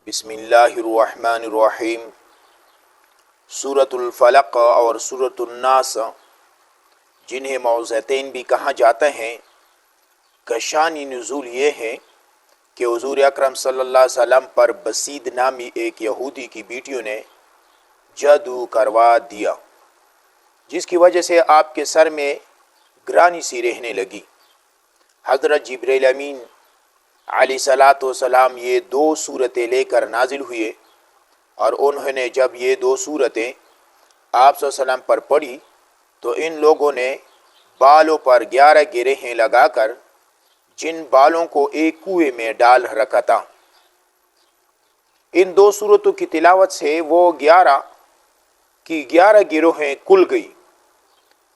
بسم اللہ الرحمن الرحیم۔ سورۃ الفلق اور سورۃ الناس، جنہیں معوذتین بھی کہا جاتا ہے، کا شان نزول یہ ہے کہ حضور اکرم صلی اللہ علیہ وسلم پر بسید نامی ایک یہودی کی بیٹیوں نے جادو کروا دیا، جس کی وجہ سے آپ کے سر میں گرانی سی رہنے لگی۔ حضرت جبرائیل امین علیہ صلاۃ وسلام یہ دو صورتیں لے کر نازل ہوئے، اور انہوں نے جب یہ دو صورتیں آپ صلی اللہ علیہ وسلم پر پڑھی تو ان لوگوں نے بالوں پر 11 گرہیں لگا کر جن بالوں کو ایک کنویں میں ڈال رکھا تھا۔ ان دو صورتوں کی تلاوت سے وہ 11 کی 11 گروہیں کھل گئی۔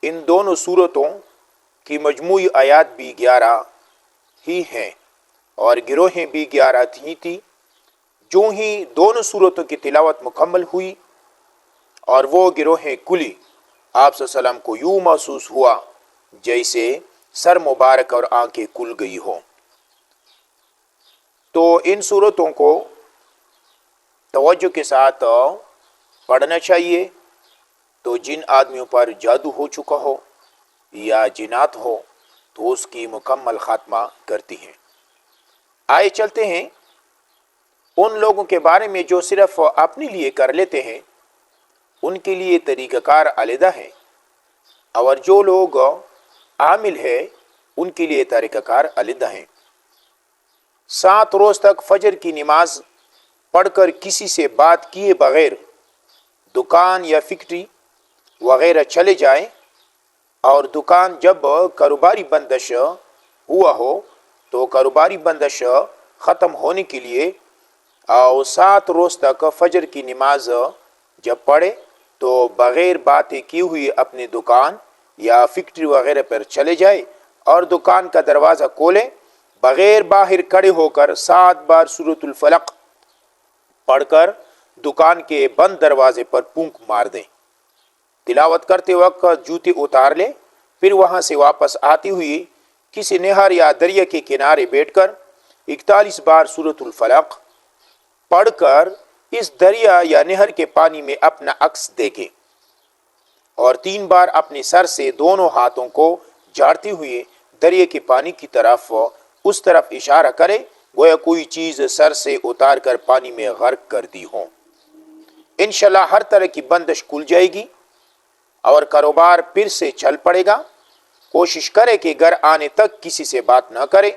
ان دونوں صورتوں کی مجموعی آیات بھی 11 ہی ہیں اور گروہیں بھی 11 تھیں۔ جو ہی دونوں صورتوں کی تلاوت مکمل ہوئی اور وہ گروہیں کھلی، آپ صلی اللہ علیہ وسلم کو یوں محسوس ہوا جیسے سر مبارک اور آنکھیں کھل گئی ہوں۔ تو ان صورتوں کو توجہ کے ساتھ پڑھنا چاہیے، تو جن آدمیوں پر جادو ہو چکا ہو یا جنات ہو تو اس کی مکمل خاتمہ کرتی ہیں۔ آئے چلتے ہیں ان لوگوں کے بارے میں جو صرف اپنے لیے کر لیتے ہیں، ان کے لیے طریقہ کار علیحدہ ہے، اور جو لوگ عامل ہیں ان کے لیے طریقہ کار علیحدہ ہیں۔ 7 روز تک فجر کی نماز پڑھ کر کسی سے بات کیے بغیر دکان یا فیکٹری وغیرہ چلے جائیں، اور دکان جب کاروباری بندش ہوا ہو تو کاروباری بندش ختم ہونے کے لیے 7 روز تک فجر کی نماز جب پڑھے تو بغیر باتیں کی ہوئی اپنے دکان یا فیکٹری وغیرہ پر چلے جائے اور دکان کا دروازہ کھولے، بغیر باہر کھڑے ہو کر 7 بار سورۃ الفلق پڑھ کر دکان کے بند دروازے پر پھونک مار دیں۔ تلاوت کرتے وقت جوتے اتار لیں، پھر وہاں سے واپس آتی ہوئی کسی نہر یا دریا کے کنارے بیٹھ کر 41 بار سورۃ الفلق پڑھ کر اس دریا یا نہر کے پانی میں اپنا عکس دیکھیں، اور 3 بار اپنے سر سے دونوں ہاتھوں کو جھاڑتے ہوئے دریا کے پانی کی طرف اس طرف اشارہ کرے گویا کوئی چیز سر سے اتار کر پانی میں غرق کر دی ہو۔ انشاءاللہ ہر طرح کی بندش کھل جائے گی اور کاروبار پھر سے چل پڑے گا۔ کوشش کرے کہ گھر آنے تک کسی سے بات نہ کرے۔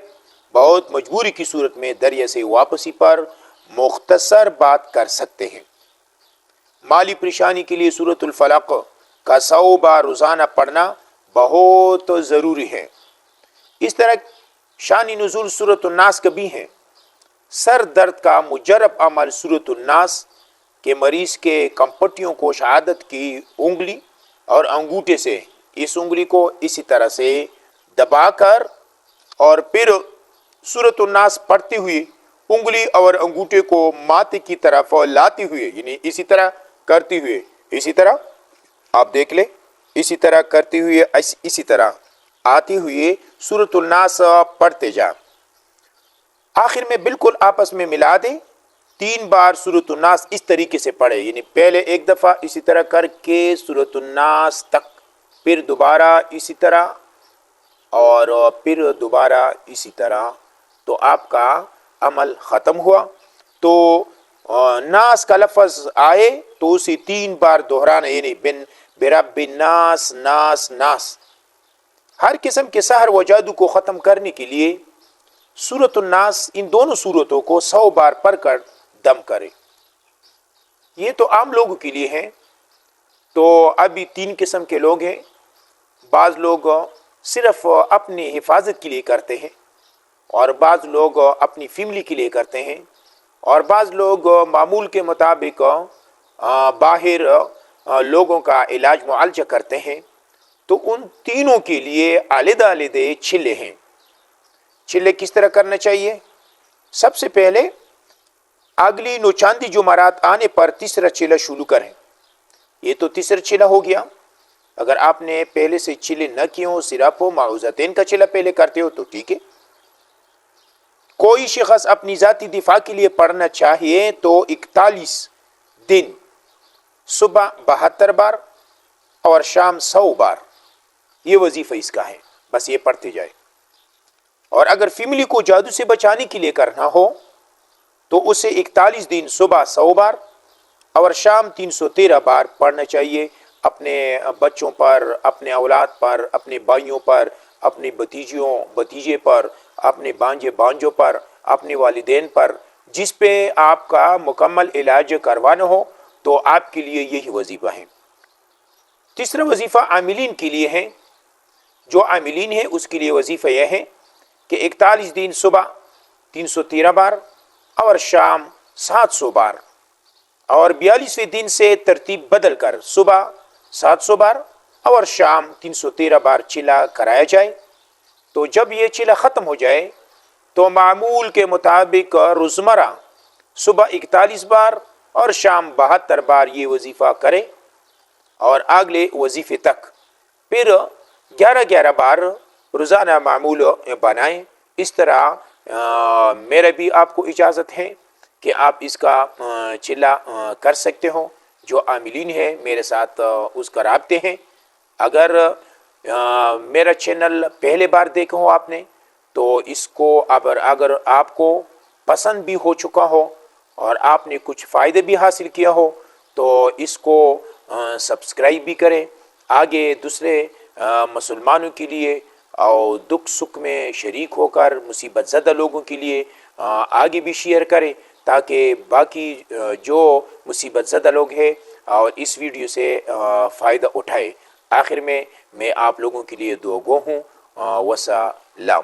بہت مجبوری کی صورت میں دریا سے واپسی پر مختصر بات کر سکتے ہیں۔ مالی پریشانی کے لیے سورۃ الفلق کا 100 بار روزانہ پڑھنا بہت ضروری ہے۔ اس طرح شان نزول سورۃ الناس کا بھی ہے۔ سر درد کا مجرب عمل سورۃ الناس کے مریض کے کمپٹیوں کو شہادت کی انگلی اور انگوٹھے سے اس انگلی کو اسی طرح سے دبا کر اور پھر سورۃ الناس پڑھتے ہوئے انگلی اور انگوٹھے کو ماتھے کی طرف لاتے ہوئے، یعنی اسی طرح کرتے ہوئے، اسی طرح آپ دیکھ لیں، اسی طرح کرتے ہوئے اسی طرح آتے ہوئے سورۃ الناس پڑھتے جائیں۔ آخر میں بالکل آپس میں ملا دیں۔ 3 بار سورۃ الناس اس طریقے سے پڑھے، یعنی پہلے ایک دفعہ اسی طرح کر کے سورۃ الناس تک، پھر دوبارہ اسی طرح اور پھر دوبارہ اسی طرح، تو آپ کا عمل ختم ہوا۔ تو ناس کا لفظ آئے تو اسے 3 بار دہرانا، یعنی برب الناس، ناس ناس۔ ہر قسم کے سحر و جادو کو ختم کرنے کے لیے سورۃ الناس ان دونوں صورتوں کو 100 بار پڑھ کر دم کرے۔ یہ تو عام لوگوں کے لیے ہیں۔ تو ابھی 3 قسم کے لوگ ہیں۔ بعض لوگ صرف اپنی حفاظت کے لیے کرتے ہیں، اور بعض لوگ اپنی فیملی کے لیے کرتے ہیں، اور بعض لوگ معمول کے مطابق باہر لوگوں کا علاج معالجہ کرتے ہیں۔ تو ان تینوں کے لیے علیحدہ علیحدہ چھلے ہیں۔ چھلے کس طرح کرنا چاہیے؟ سب سے پہلے اگلی نوچاندی جمعرات آنے پر تیسرا چھلا شروع کریں۔ یہ تو تیسرا چھلا ہو گیا۔ اگر آپ نے پہلے سے چھلے نہ کیے ہو، صرف معوذتین کا چھلا پہلے کرتے ہو تو ٹھیک ہے۔ کوئی شخص اپنی ذاتی دفاع کے لیے پڑھنا چاہیے تو 41 دن صبح 72 بار اور شام 100 بار، یہ وظیفہ اس کا ہے، بس یہ پڑھتے جائے۔ اور اگر فیملی کو جادو سے بچانے کے لیے کرنا ہو تو اسے 41 دن صبح 100 بار اور شام 313 بار پڑھنا چاہیے، اپنے بچوں پر، اپنے اولاد پر، اپنے بھائیوں پر، اپنے بھتیجے پر، اپنے بانجے بانجوں پر، اپنے والدین پر، جس پہ آپ کا مکمل علاج کروانا ہو تو آپ کے لیے یہی وظیفہ ہے۔ تیسرا وظیفہ عاملین کے لیے ہے۔ جو عاملین ہے اس کے لیے وظیفہ یہ ہے کہ 41 دن صبح 313 بار اور شام 700 بار، اور 42ویں دن سے ترتیب بدل کر صبح 700 بار اور شام 313 بار چلا کرایا جائے۔ تو جب یہ چلا ختم ہو جائے تو معمول کے مطابق روزمرہ صبح 41 بار اور شام 72 بار یہ وظیفہ کرے اور اگلے وظیفے تک پھر 11 بار روزانہ معمول بنائیں۔ اس طرح میرا بھی آپ کو اجازت ہے کہ آپ اس کا چلا کر سکتے ہو۔ جو عاملین ہے میرے ساتھ اس کا رابطے ہیں۔ اگر میرا چینل پہلے بار دیکھا ہو آپ نے تو اس کو اگر آپ کو پسند بھی ہو چکا ہو اور آپ نے کچھ فائدے بھی حاصل کیا ہو تو اس کو سبسکرائب بھی کریں، آگے دوسرے مسلمانوں کے لیے اور دکھ سکھ میں شریک ہو کر مصیبت زدہ لوگوں کے لیے آگے بھی شیئر کریں تاکہ باقی جو مصیبت زدہ لوگ ہیں اور اس ویڈیو سے فائدہ اٹھائے۔ آخر میں آپ لوگوں کے لیے دعا گو ہوں۔ وسلام۔